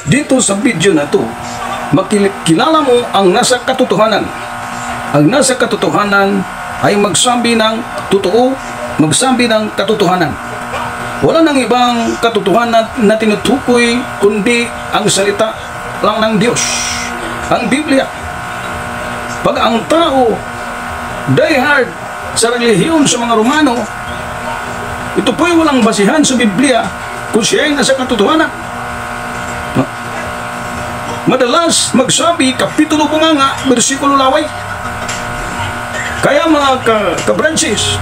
dito sa video na to, makilala mo ang nasa katotohanan. Ang nasa katotohanan ay magsabi ng totoo, magsabi ng katotohanan. Wala nang ibang katotohanan na tinutukoy kundi ang salita lang ng Diyos, ang Biblia. Pag ang tao diehard sa relihiyon sa mga Romano, ito po'y walang basihan sa Biblia kung siya ay nasa katotohanan. Madalas magsabi, kapitulo bunganga, bersikulo laway. Kaya mga ka-branches,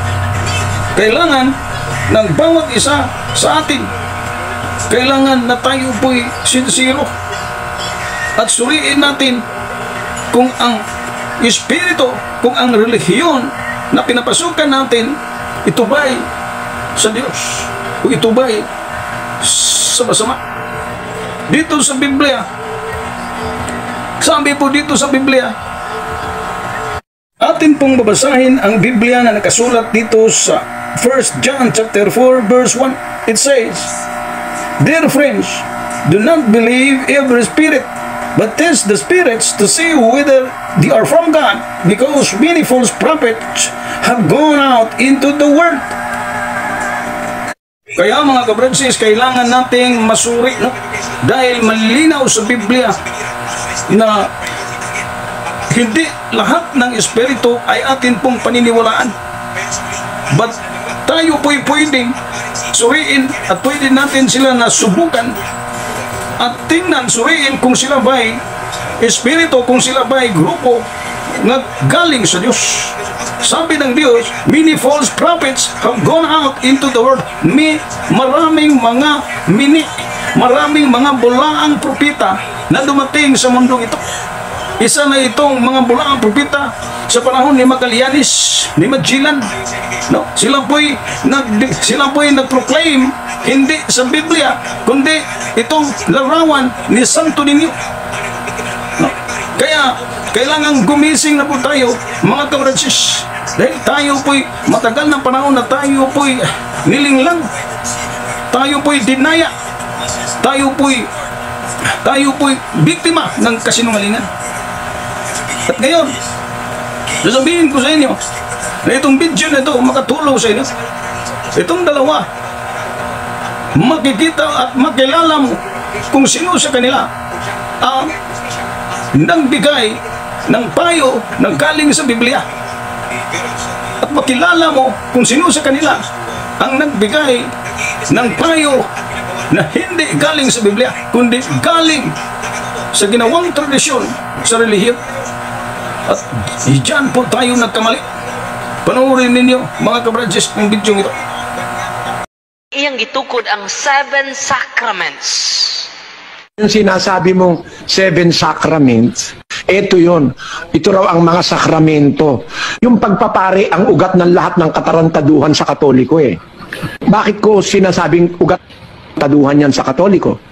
kailangan ng bawat isa sa atin, kailangan na tayo po'y sincero at suriin natin kung ang espiritu, kung ang relihiyon na pinapasukan natin, ito ba'y sa Diyos o ito ba'y sa masama. Dito sa Biblia, sabi po dito sa Biblia, atin pong babasahin ang Biblia na nakasulat dito sa 1 John chapter 4 verse 1. It says, "Dear friends, do not believe every spirit, but test the spirits to see whether they are from God, because many false prophets have gone out into the world." Kaya mga kabransis, kailangan nating masuri, no? Dahil malinaw sa Biblia na hindi lahat ng espiritu ay atin pong paniniwalaan. But tayo po'y pwedeng suriin at pwede natin sila na subukan at tingnan, suriin kung sila ba'y espiritu, kung sila ba'y grupo na galing sa Diyos. Sabi ng Diyos, many false prophets have gone out into the world. Maraming mga maraming mga bulaang propeta na dumating sa mundong ito. Isa na itong mga bulaang propeta sa panahon ni Magallanes, ni Magellan. No? Sila po'y nag-proclaim hindi sa Biblia, kundi itong larawan ni Santo Niño. No? Kaya kailangan gumising na po tayo, mga kabransis. Dahil tayo po'y matagal na panahon na tayo po'y nilinglang, tayo po'y dinaya, tayo po'y biktima ng kasinungalingan. At ngayon, sasabihin ko sa inyo na itong video na ito makatulong sa inyo. Itong dalawa, makikita at makilala mo kung sino sa kanila ang nagbigay ng payo na galing sa Biblia. At makilala mo kung sino sa kanila ang nagbigay ng payo na hindi galing sa Biblia, kundi galing sa ginawang tradisyon sa relihiyon. At diyan po tayo nagkamali. Panoorin ninyo, mga kabranches, ng video ito. Iyang gitukod ang 7 sacraments. Yung sinasabi mong 7 sacraments, ito yun. Ito raw ang mga sakramento. Yung pagpapari ang ugat ng lahat ng katarantaduhan sa Katoliko eh. Bakit ko sinasabing ugat taduhan yan sa Katoliko?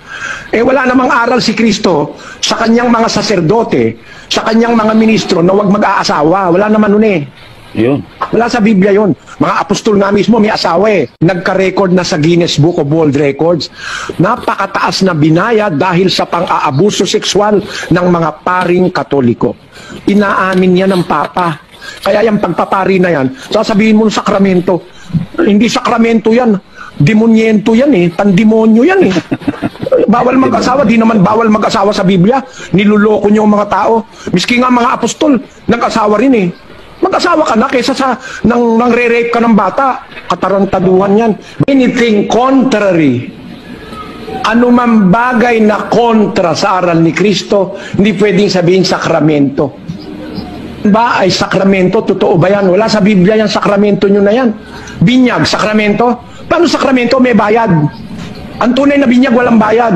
Eh wala namang aral si Kristo sa kanyang mga saserdote, sa kanyang mga ministro na huwag mag-aasawa. Wala naman nun eh. Yun. Wala sa Biblia yun. Mga apostol nga mismo may asawa eh. Nagka-record na sa Guinness Book of World Records. Napakataas na binaya dahil sa pang-aabuso sexual ng mga paring Katoliko. Inaamin yan ng Papa. Kaya yung pagpapari na yan, sasabihin mo sakramento. Hindi sakramento yan. Demonyento yan eh. Pandemonyo yan eh. Bawal mag-asawa, di naman bawal mag-asawa sa Biblia. Niluloko niyo ang mga tao. Miski nga mga apostol, nag-asawa rin eh. Mag-asawa ka na kaysa sa nang re-rape ka ng bata. Katarantaduhan yan. Anything contrary, anumang bagay na kontra sa aral ni Kristo, hindi pwedeng sabihin sakramento. Ba ay sakramento? Totoo ba yan? Wala sa Biblia yan, sakramento nyo na yan. Binyag, sakramento? Paano sakramento? May bayad. Ang tunay na binyag, walang bayad.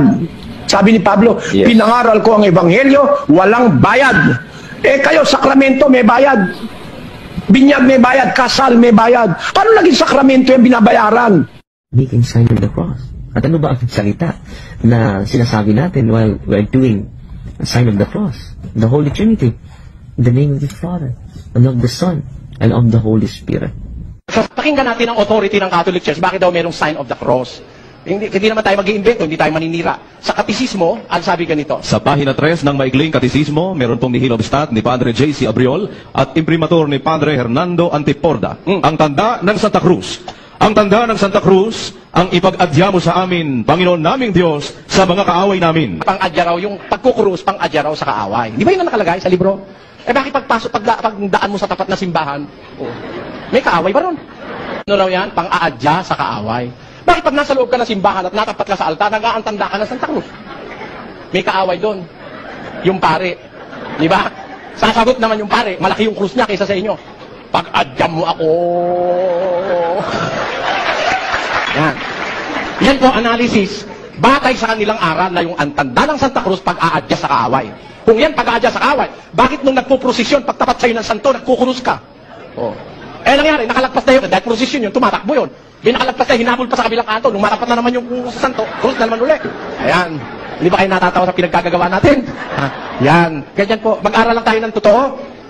Sabi ni Pablo, yes, pinangaral ko ang ebanghelyo, walang bayad. Eh kayo, sakramento, may bayad. Binyag may bayad, kasal may bayad. Paano naging sakramento yung binabayaran? Making sign of the cross. At ano ba ang salita na sinasabi natin while we're doing a sign of the cross? The Holy Trinity. In the name of the Father, and of the Son, and of the Holy Spirit. Pakinggan natin ang authority ng Catholic Church. Bakit daw mayroong sign of the cross? Hindi naman tayo mag-iimbento, hindi tayo maninira. Sa katisismo, ang sabi ganito, Sa pahina 3 ng Maikling Katisismo, meron pong nihil of stat ni Padre J.C. Abriol at imprimatur ni Padre Hernando Antiporda. Ang tanda ng Santa Cruz. Ang tanda ng Santa Cruz, ang ipag-adya mo sa amin, Panginoon naming Diyos, sa mga kaaway namin. pang-adya raw, yung pagkukrus, pang-adya raw sa kaaway. Di ba yun ang nakalagay sa libro? Bakit pagdaan mo sa tapat na simbahan, may kaaway ba ron? Ano raw yan? Pang-aadya sa kaaway. Bakit pag nasa loob ka ng simbahan at natapat ka sa altar, nag-aantanda ka ng Santa Cruz? May kaaway doon. Yung pare. Di ba? Sasagot naman yung pare, malaki yung krus niya kaysa sa inyo. Pag-adya mo ako. Yan. Yan po, analysis. Batay sa kanilang aral na yung antanda ng Santa Cruz pag-aadya sa kaaway. Kung yan pag-aadya sa kaaway, bakit nung nagpo-prosesyon, pagtapat sa'yo ng santo, nagkukrus ka? Nangyari, nakalagpas na yun, dahil prosesyon yun, tumatakbo yun. Nakalagpas na, hinabol pa sa kabilang kanto, nung matapat na naman yung sa santo, krus na naman uli. Ayan. Hindi ba kayo natatawa sa pinagkagagawa natin? Yan. Ganyan po, mag-aral lang tayo ng totoo.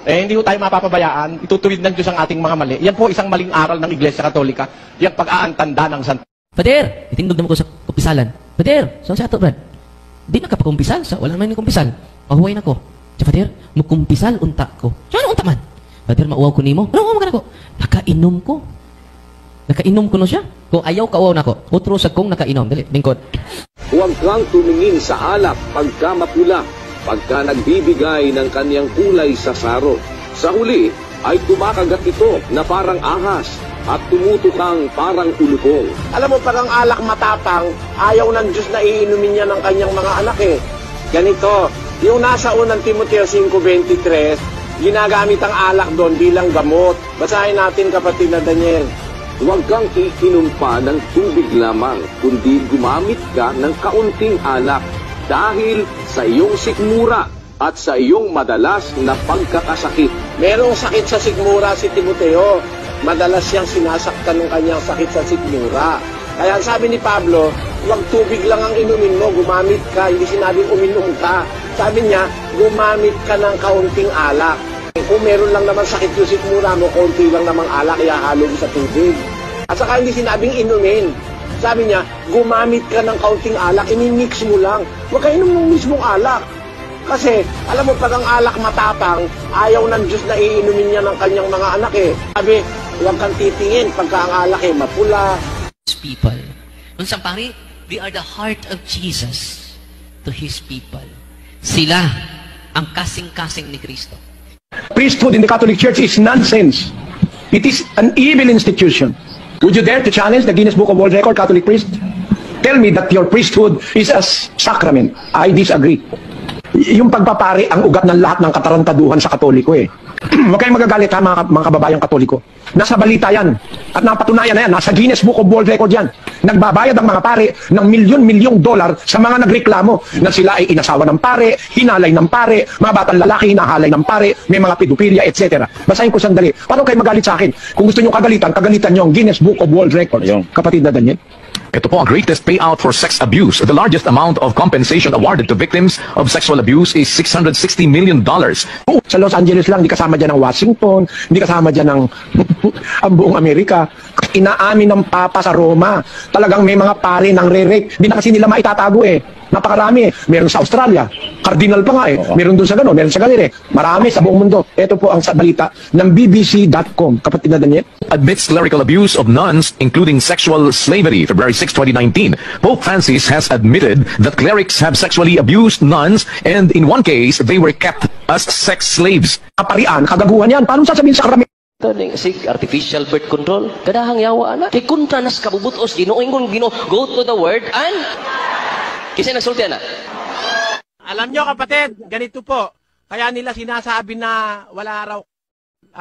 Hindi po tayo mapapabayaan. Itutuwid ng Diyos ang ating mga mali. Yan po isang maling aral ng Iglesia Katolika. Yung pag-aantanda ng santo. Pader, itingnog naman ko sa kumpisalan. Pader, saan sa ato, Brad? Di na kapakumpisal sa, wala naman yung kumpisal. Pahuway na ko. Sa Pader, mukumpisal unta ko. Saan unta man? Pader, mauwaw ko nimo. Ano uwaw ka na ko? Nakainom ko. Nakainom ko na siya. Kung ayaw ka, uwaw na ko. Utro sa kong nakainom. Dali, lingkod. Huwag kang tumingin sa alak pagka mapula, pagka nagbibigay ng kanyang kulay sa saro. Sa huli ay tumakagat ito na parang ahas at tumutukang parang ulupong. Alam mo, pag ang alak matapang, ayaw ng Diyos na iinumin niya ng kanyang mga anak eh. Ganito, yung nasa unang Timoteo 5:23, ginagamit ang alak doon bilang gamot. Basahin natin, kapatid na Daniel. Huwag kang iinom pa ng tubig lamang, kundi gumamit ka ng kaunting alak dahil sa iyong sikmura at sa iyong madalas na pagkakasakit. Merong sakit sa sikmura si Timoteo. Madalas siyang sinasaktan ng kanyang sakit sa sikmura. Kaya sabi ni Pablo, huwag tubig lang ang inumin mo, gumamit ka. Hindi sinabing uminom ka. Sabi niya, gumamit ka ng kaunting alak. Kung meron lang naman sakit yung sikmura mo, konti lang namang alak, ihahalo mo sa tubig. At saka hindi sinabing inumin. Sabi niya, gumamit ka ng kaunting alak, imimix mo lang. Huwag ka inom ng mismong alak. Kasi, alam mo, pag ang alak matapang, ayaw ng Diyos na iinumin niya ng kanyang mga anak eh. Sabi, huwag kang titingin pagka ang alak eh mapula. People. Unsang pari, they are the heart of Jesus to His people. Sila ang kasing-kasing ni Kristo. Priesthood in the Catholic Church is nonsense. It is an evil institution. Would you dare to challenge the Guinness Book of World Record, Catholic priest? Tell me that your priesthood is a sacrament. I disagree. Yung pagpapari ang ugat ng lahat ng katarantaduhan sa Katoliko eh. Huwag kayong magagalit ha, mga kababayang Katoliko. Nasa balita yan. At napatunayan na yan. Nasa Guinness Book of World Record yan. Nagbabayad ang mga pare ng milyon-milyong dolar sa mga nagreklamo na sila ay inasawa ng pare, hinalay ng pare, mga batang lalaki hinahalay ng pare, may mga pedophilia, etc. Basahin ko sandali. Paano kayo magalit sa akin? Kung gusto nyo kagalitan nyo ang Guinness Book of World Records. Kapatid na Daniel. Ito po ang greatest payout for sex abuse. The largest amount of compensation awarded to victims of sexual abuse is $660 million. Sa Los Angeles lang, di kasama dyan ng Washington, di kasama dyan ng ang buong Amerika. Inaamin ng Papa sa Roma. Talagang may mga pare ng re-rape. Di na kasi nila maitatago eh. Napakarami eh. Meron sa Australia. Cardinal pa nga eh. Meron doon sa gano'n. Meron sa galir eh. Marami sa buong mundo. Ito po ang balita ng BBC.com. Kapatid na Daniel. Amidst clerical abuse of nuns, including sexual slavery, February 6, 2019, Pope Francis has admitted that clerics have sexually abused nuns and in one case, they were kept as sex slaves. Kaparian, kagaguhan yan. Paano sasabihin sa karami? Ning sig artificial birth control kadahang yawa ana kay kontra nas kabubutos Ginoo ingon Ginoo go to the word and kasi nagsulti ana. Alam nyo kapatid, ganito po. Kaya nila sinasabi na wala raw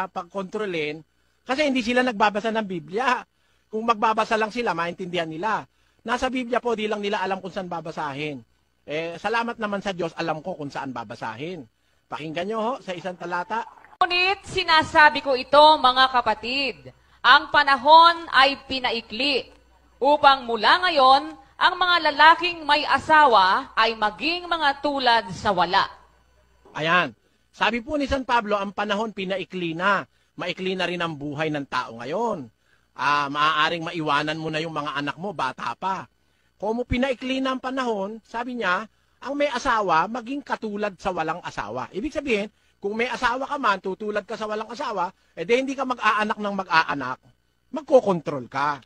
pagkontrolin kasi hindi sila nagbabasa ng Biblia. Kung magbabasa lang sila, maintindihan nila. Nasa Biblia po, di lang nila alam kung saan babasahin. Salamat naman sa Diyos, alam ko kung saan babasahin. Pakinggan nyo ho, sa isang talata. Ngunit sinasabi ko ito, mga kapatid, ang panahon ay pinaikli upang mula ngayon, ang mga lalaking may asawa ay maging mga tulad sa wala. Ayan. Sabi po ni San Pablo, ang panahon pinaikli na. Maikli na rin ang buhay ng tao ngayon. Maaaring maiwanan mo na yung mga anak mo, bata pa. kung pinaikli na ang panahon, sabi niya, ang may asawa, maging katulad sa walang asawa. Ibig sabihin, kung may asawa ka man, tutulad ka sa walang asawa, edi hindi ka mag-aanak ng mag-aanak, magkokontrol ka.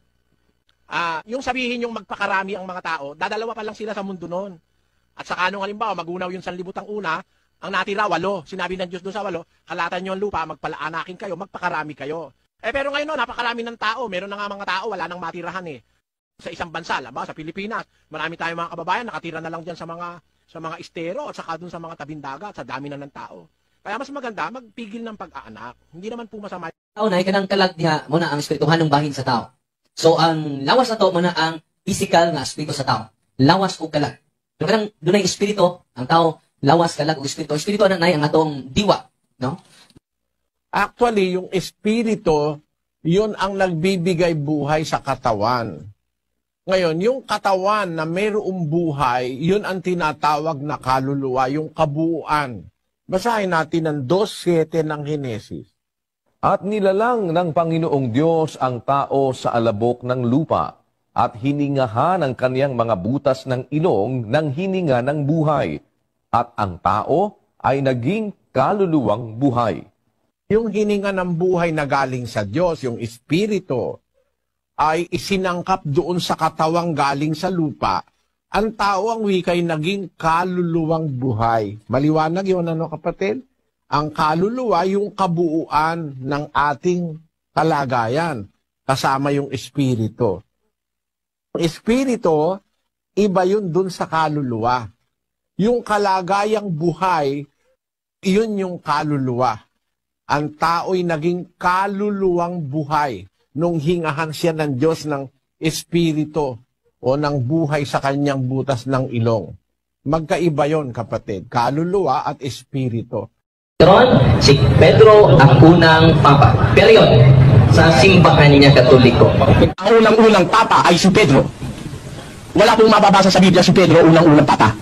Yung sabihin yung magpakarami ang mga tao, dadalawa pa lang sila sa mundo noon. At sa kanong halimbawa, magunaw yung 1,000 una, ang natira 8. Sinabi ng Diyos doon sa 8, kalatan nyo ang lupa, magpalaanakin kayo, magpakarami kayo. Pero ngayon, no, napakarami ng tao. Meron na nga mga tao, wala nang matirahan eh. Sa isang bansa, sa Pilipinas, marami tayong mga kababayan, nakatira na lang dyan sa mga estero at saka doon sa mga tabing dagat, sa dami na ng tao. Kaya mas maganda, magpigil ng pag-aanak. Hindi naman po masama. Tao na, kanang kalag diha, muna ang espirituhan ng bahin sa tao. So, ang lawas na to, muna ang physical na espiritu sa tao. Lawas o kalag. Pero kanang doon ay espiritu, ang tao, lawas, kalag o espiritu. Espiritu na ang atong diwa. No? Actually, yung espiritu, yun ang nagbibigay buhay sa katawan. Ngayon, yung katawan na mayroong buhay, yun ang tinatawag na kaluluwa, yung kabuuan. Basahin natin ang 2:7 ng Henesis. At nilalang ng Panginoong Diyos ang tao sa alabok ng lupa at hiningahan ang kaniyang mga butas ng ilong ng hininga ng buhay. At ang tao ay naging kaluluwang buhay. Yung hininga ng buhay na galing sa Diyos, yung espiritu, ay isinangkap doon sa katawang galing sa lupa. Ang tao ang wikay naging kaluluwang buhay. Maliwanag yun, ano kapatid? Ang kaluluwa, yung kabuuan ng ating kalagayan, kasama yung espiritu. Ang espiritu, iba yun dun sa kaluluwa. Yung kalagayang buhay, yun yung kaluluwa. Ang tao'y naging kaluluwang buhay nung hingahan siya ng Diyos ng espiritu o ng buhay sa kanyang butas ng ilong. Magkaiba yon, kapatid, kaluluwa at espiritu. Si Pedro ang unang papa. Pero yun, sa simbahan niya Katoliko. Ang unang-unang papa ay si Pedro. Wala pong mababasa sa Biblia si Pedro unang-unang papa.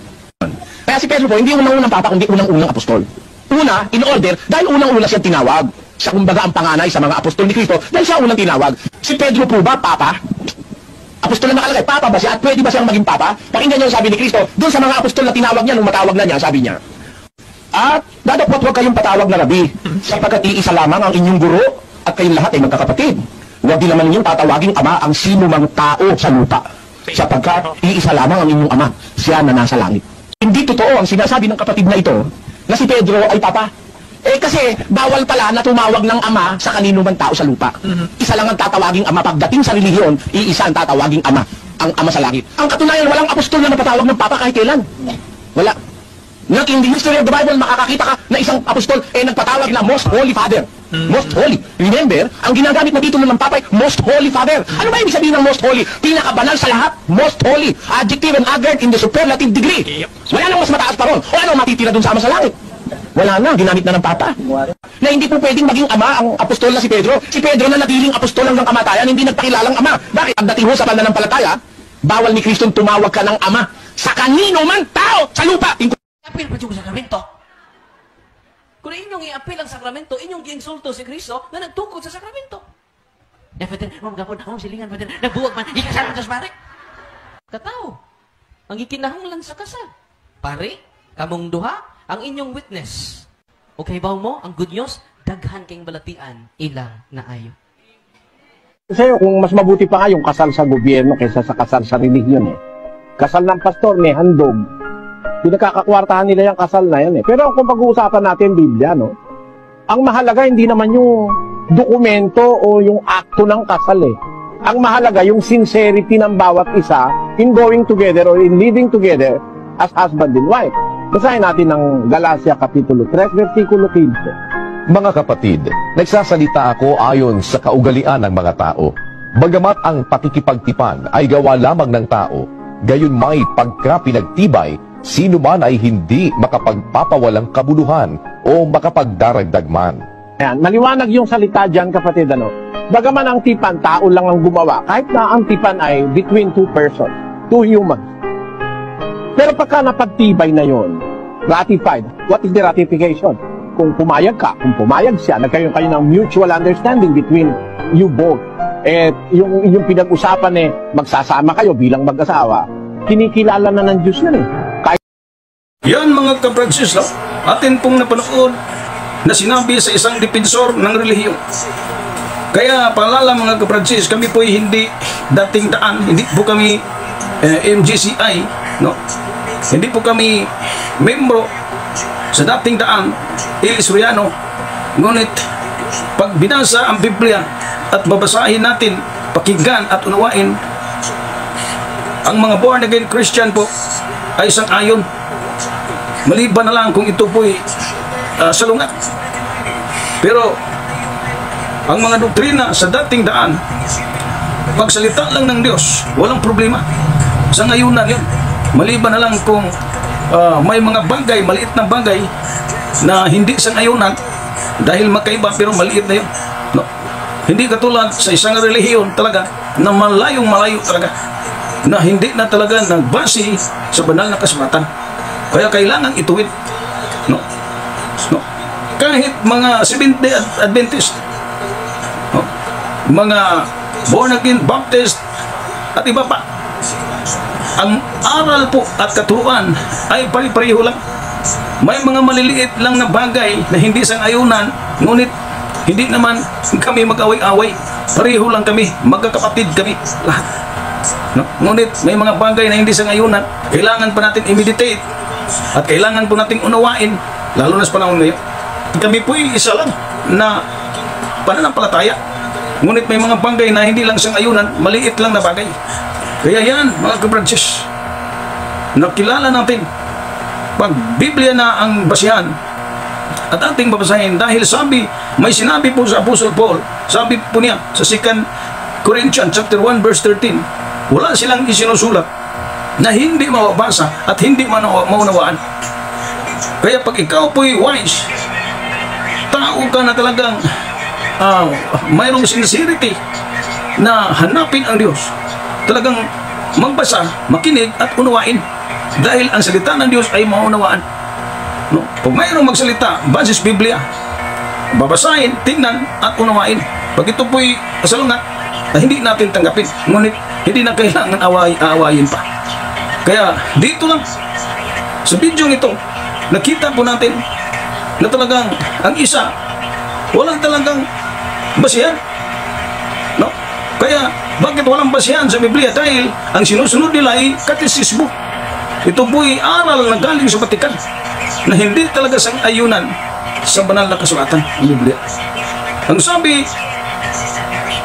Kaya si Pedro po, hindi unang-unang papa, kundi unang-unang apostol. Una, in order, dahil unang-una siyang tinawag. Siya kumbaga ang panganay sa mga apostol ni Cristo, dahil siya unang tinawag. Si Pedro po ba, papa? Apostol na nakalagay, papa ba siya? At pwede ba siyang maging papa? Pakinggan niyo ang sabi ni Cristo, doon sa mga apostol na tinawag niya, nung matawag na niya, sabi niya, at dadapot huwag kayong patawag na rabi, sapagkat iisa lamang ang inyong guro, at kayong lahat ay magkakapatid. Huwag din naman ninyong tatawaging ama ang sino mang tao sa lupa, sapagkat iisa lamang ang inyong ama, siya na nasa langit. Hindi totoo ang sinasabi ng kapatid na ito, na si Pedro ay papa. Kasi bawal pala na tumawag ng ama sa kanino man tao sa lupa. Isa lang ang tatawaging ama. Pagdating sa relihiyon, iisa ang tatawaging ama, ang ama sa langit. Ang katunayan, walang apostol na napatawag ng papa kahit kailan. Wala. Not in the history of the Bible, makakakita ka na isang apostol nagpatawag na Most Holy Father. Most Holy. Remember, ang ginagamit na titulo ng papa ay Most Holy Father. Ano ba ibig sabihin ng Most Holy? Pinakabanal sa lahat. Most Holy. Adjective and adverb in the superlative degree. Wala nang mas mataas pa ron. O ano matitira dun sa ama sa langit? Wala na, ginamit na ng papa. Na hindi po pwedeng maging ama ang apostol na si Pedro. Si Pedro na natiling apostol hanggang kamatayan, hindi nagpakilalang ama. Bakit? Pagdating ho sa pananampalataya, bawal ni Kristo tumawag ka ng ama sa kanino man tao sa lupa. Apil pa yung sakramento. Kung inyong i-apil ang sakramento, inyong gi-insulto si Kristo na nagtungkol sa sakramento. Father, magapon akong silingan, Father. Nagbuwag man, ikasal mo sa pare. Katao, ang ikinahanglan sa kasal. Pare, kamong duha, ang inyong witness. Okay ba mo, ang good news, daghan kayong balatian, ilang na ayo. Kasi kung mas mabuti pa nga yung kasal sa gobyerno kaysa sa kasal sa relihiyon eh. Kasal ng pastor, may handog. Pinagkakakwartahan nila yung kasal na yan eh. Pero kung pag-uusapan natin Biblia, no? Ang mahalaga hindi naman yung dokumento o yung akto ng kasal eh. Ang mahalaga yung sincerity ng bawat isa in going together or in living together as husband and wife. Basahin natin ng Galacia Kapitulo 3, versikulo 15. Mga kapatid, nagsasalita ako ayon sa kaugalian ng mga tao. Bagamat ang pakikipagtipan ay gawa lamang ng tao, gayon may pagka-pinagtibay, sino man ay hindi makapagpapawalang kabuluhan o makapagdaragdag man. Ayan, maliwanag yung salita dyan, kapatid, ano? Bagaman ang tipan, tao lang ang gumawa, kahit na ang tipan ay between two persons, two humans. Pero pagka napagtibay na yon, ratified, what is the ratification? Kung pumayag ka, kung pumayag siya, nagkaroon kayo ng mutual understanding between you both. Yung pinag-usapan magsasama kayo bilang mag-asawa, kinikilala na ng Diyos yan eh. Kahit Yan mga kapransis, atin pong napanood na sinabi sa isang depensor ng relihiyon. Kaya paalala mga kapransis, kami po hindi dating daan, hindi po kami MGCI, no? Hindi po kami membro sa dating daan, Ilisuriano. Ngunit pag binasa ang Biblia at babasahin natin, pakinggan at unawain, ang mga born again Christian po ay isang ayon. Maliban na lang kung ito po'y salungat. Pero ang mga doktrina sa dating daan, pagsalita lang ng Diyos, walang problema. Sa ngayon na yun, maliban na lang kung may mga bagay, maliit na bagay na hindi sa ngayunan dahil magkaiba pero maliit na yun, no? Hindi katulad sa isang relihiyon talaga na malayong-malayo talaga, na hindi na talaga nagbase sa banal na kasulatan. Kaya kailangan ituwid, no? Kahit mga Seventh-day Adventist, no? Mga born again Baptist at iba pa, ang aral po at katuruan ay pare-pareho lang. May mga maliliit lang na bagay na hindi sang-ayunan, ngunit hindi naman kami mag-away-away. Pareho lang kami, magkakapatid kami lahat, no? Ngunit may mga bagay na hindi sang-ayunan, kailangan pa natin i-meditate at kailangan po nating unawain, lalo na sa panahon ngayon. Kami po isa lang na pananampalataya, ngunit may mga bagay na hindi lang sang-ayunan, maliit lang na bagay. Kaya yan mga kabranches, nakilala natin pag Biblia na ang basihan at ating babasahin, dahil may sinabi po sa Apostle Paul, sabi po niya sa 2 Corinthians chapter 1 verse 13, wala silang isinusulat na hindi mababasa at hindi maunawaan. Kaya pag ikaw po'y wise, tao ka na talagang mayroong sincerity na hanapin ang Diyos, talagang magbasa, makinig at unawain, dahil ang salita ng Diyos ay maunawaan, no? Pag mayroong magsalita basis Biblia, babasahin, tingnan at unawain. Pag ito po'y salungat, hindi natin tanggapin, ngunit hindi na kailangan aawayin pa. Kaya dito lang sa video ito, nakita po natin na talagang ang isa walang talagang basihan, no? Kaya bakit walang basihan sa Biblia? Dahil ang sinusunod nila ay katisismo. Ito po'y aral na galing sa Batikan na hindi talaga sang-ayunan sa banal na kasulatan ng Biblia. Ang sabi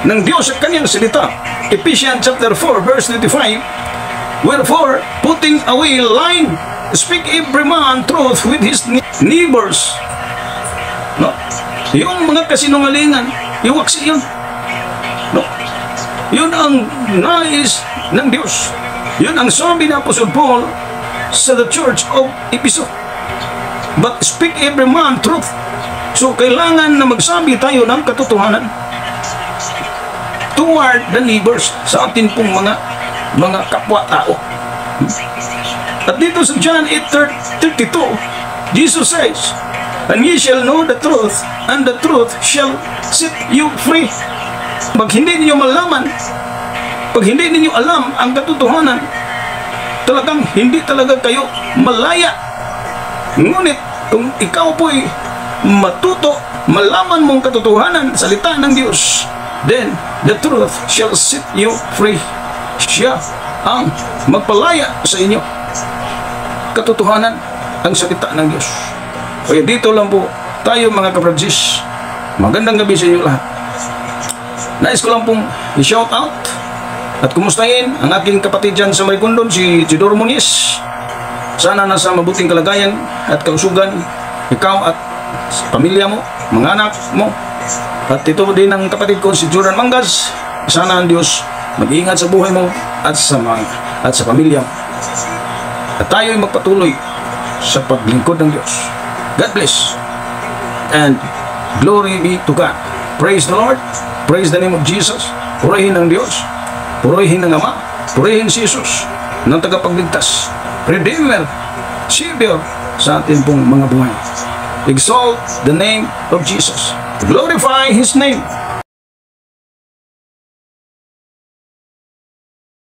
ng Diyos sa kanyang salita, Ephesians chapter 4 verse 25, wherefore, putting away lying, speak every man truth with his neighbors. No? Yung mga kasinungalingan, iwaksi yun. No? Yun ang nais ng Diyos. Yun ang sabi ng Apostle Paul sa the church of Ephesus. But speak every man truth. So kailangan na magsabi tayo ng katotohanan toward the neighbors, sa atin pong mga kapwa-tao. At dito sa John 8:32, Jesus says, and ye shall know the truth, and the truth shall set you free. Pag hindi ninyo malaman, pag hindi ninyo alam ang katotohanan, talagang hindi talaga kayo malaya. Ngunit kung ikaw po'y matuto, malaman mong katotohanan, salita ng Diyos, then the truth shall set you free. Siya ang magpalaya sa inyo. Katotohanan ang salita ng Diyos. Kaya dito lang po tayo mga kapransis. Magandang gabi sa inyo lahat. Nais ko lang pong i-shout out at kumustahin ang aking kapatid dyan sa Maricondon, si Chidoro Muniz. Sana nasa mabuting kalagayan at kausugan ikaw at pamilya mo, mga anak mo. At ito din ang kapatid ko, si Jordan Mangas. Sana ang Diyos mag-iingat sa buhay mo at sa pamilya mo. At tayo ay magpatuloy sa paglingkod ng Diyos. God bless and glory be to God. Praise the Lord. Praise the name of Jesus. Purihin ang Diyos. Purihin ng Ama, purihin si Jesus ng tagapagligtas, Redeemer, Savior sa atin pong mga buhay. Exalt the name of Jesus. Glorify His name.